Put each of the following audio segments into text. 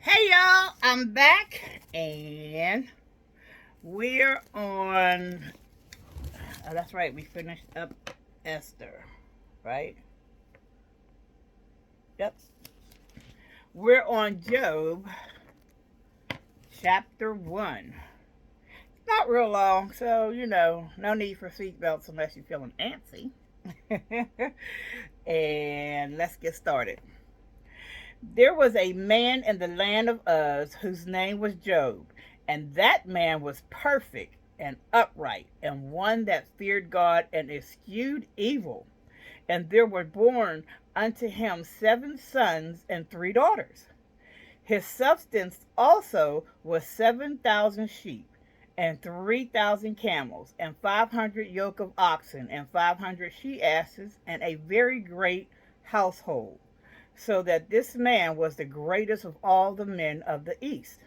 Hey y'all, I'm back and we're on. Oh, that's right, we finished up Esther, right? Yep. We're on Job chapter 1. Not real long, so no need for seatbelts unless you're feeling antsy. And let's get started. There was a man in the land of Uz whose name was Job, and that man was perfect and upright, and one that feared God and eschewed evil. And there were born unto him 7 sons and 3 daughters. His substance also was 7,000 sheep, and 3,000 camels, and 500 yoke of oxen, and 500 she asses, and a very great household, so that this man was the greatest of all the men of the east.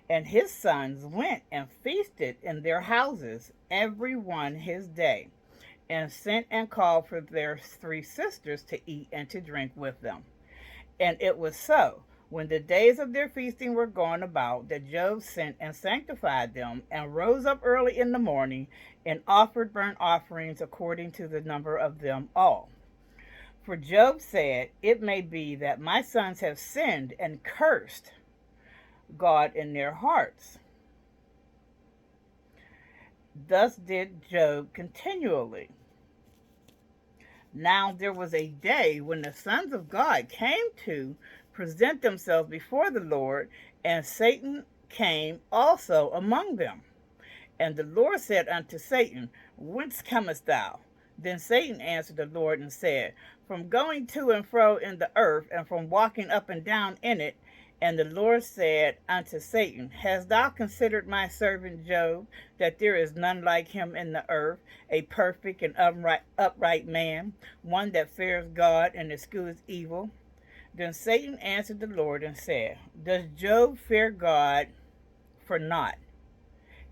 And his sons went and feasted in their houses, every one his day, and sent and called for their 3 sisters to eat and to drink with them. And it was so, when the days of their feasting were gone about, that Job sent and sanctified them, and rose up early in the morning, and offered burnt offerings according to the number of them all. For Job said, It may be that my sons have sinned and cursed God in their hearts. Thus did Job continually. Now there was a day when the sons of God came to present themselves before the Lord, and Satan came also among them. And the Lord said unto Satan, Whence comest thou? Then Satan answered the Lord and said, From going to and fro in the earth, and from walking up and down in it. And the Lord said unto Satan, Hast thou considered my servant Job, that there is none like him in the earth, a perfect and upright man, one that fears God and eschews evil? Then Satan answered the Lord and said, Does Job fear God for naught?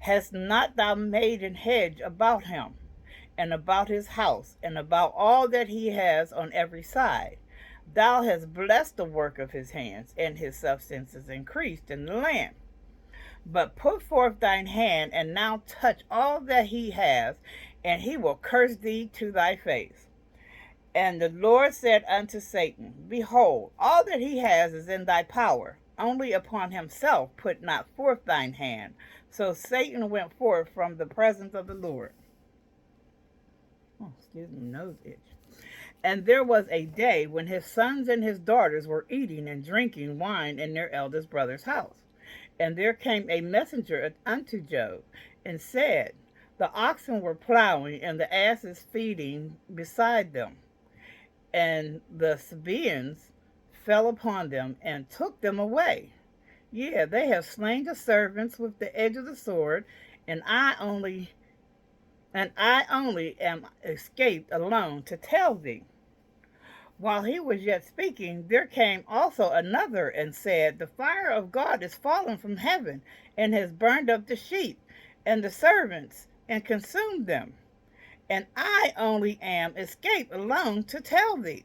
Hast not thou made an hedge about him, and about his house, and about all that he has on every side? Thou hast blessed the work of his hands, and his substance is increased in the land. But put forth thine hand, and now touch all that he has, and he will curse thee to thy face. And the Lord said unto Satan, Behold, all that he has is in thy power, only upon himself put not forth thine hand. So Satan went forth from the presence of the Lord. Oh, excuse me, nose itch. And there was a day when his sons and his daughters were eating and drinking wine in their eldest brother's house. And there came a messenger unto Job, and said, The oxen were plowing, and the asses feeding beside them. And the Sabaeans fell upon them, and took them away. Yea, they have slain the servants with the edge of the sword, and I only am escaped alone to tell thee. While he was yet speaking, there came also another and said, The fire of God is fallen from heaven, and has burned up the sheep and the servants, and consumed them. And I only am escaped alone to tell thee.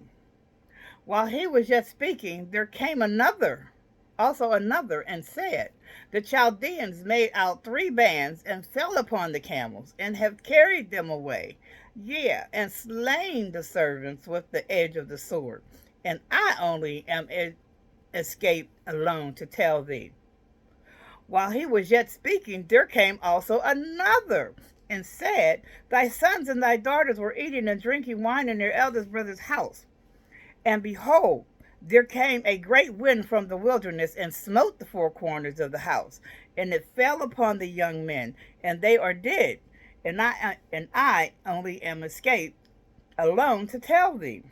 While he was yet speaking, there came also another, and said, The Chaldeans made out 3 bands, and fell upon the camels, and have carried them away, yea, and slain the servants with the edge of the sword. And I only am escaped alone to tell thee. While he was yet speaking, there came also another, and said, Thy sons and thy daughters were eating and drinking wine in their eldest brother's house. And behold, there came a great wind from the wilderness, and smote the 4 corners of the house, and it fell upon the young men, and they are dead. And I only am escaped alone to tell thee.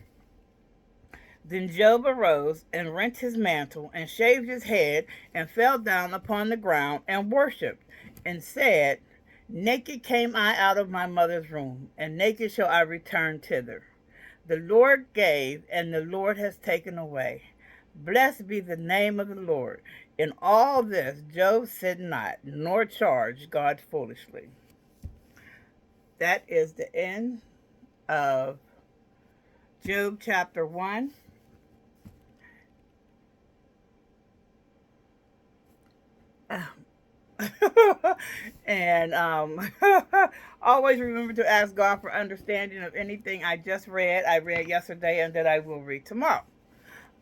Then Job arose, and rent his mantle, and shaved his head, and fell down upon the ground, and worshipped, and said, Naked came I out of my mother's womb, and naked shall I return thither. The Lord gave, and the Lord has taken away. Blessed be the name of the Lord. In all this Job said not, nor charged God foolishly. That is the end of Job chapter 1. And always remember to ask God for understanding of anything I just read, I read yesterday, and that I will read tomorrow.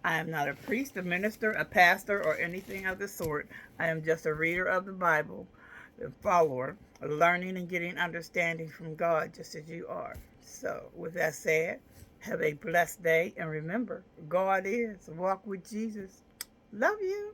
I am not a priest, a minister, a pastor, or anything of the sort. I am just a reader of the Bible, a follower, learning and getting understanding from God just as you are. So, with that said, have a blessed day, and remember, God is. Walk with Jesus. Love you.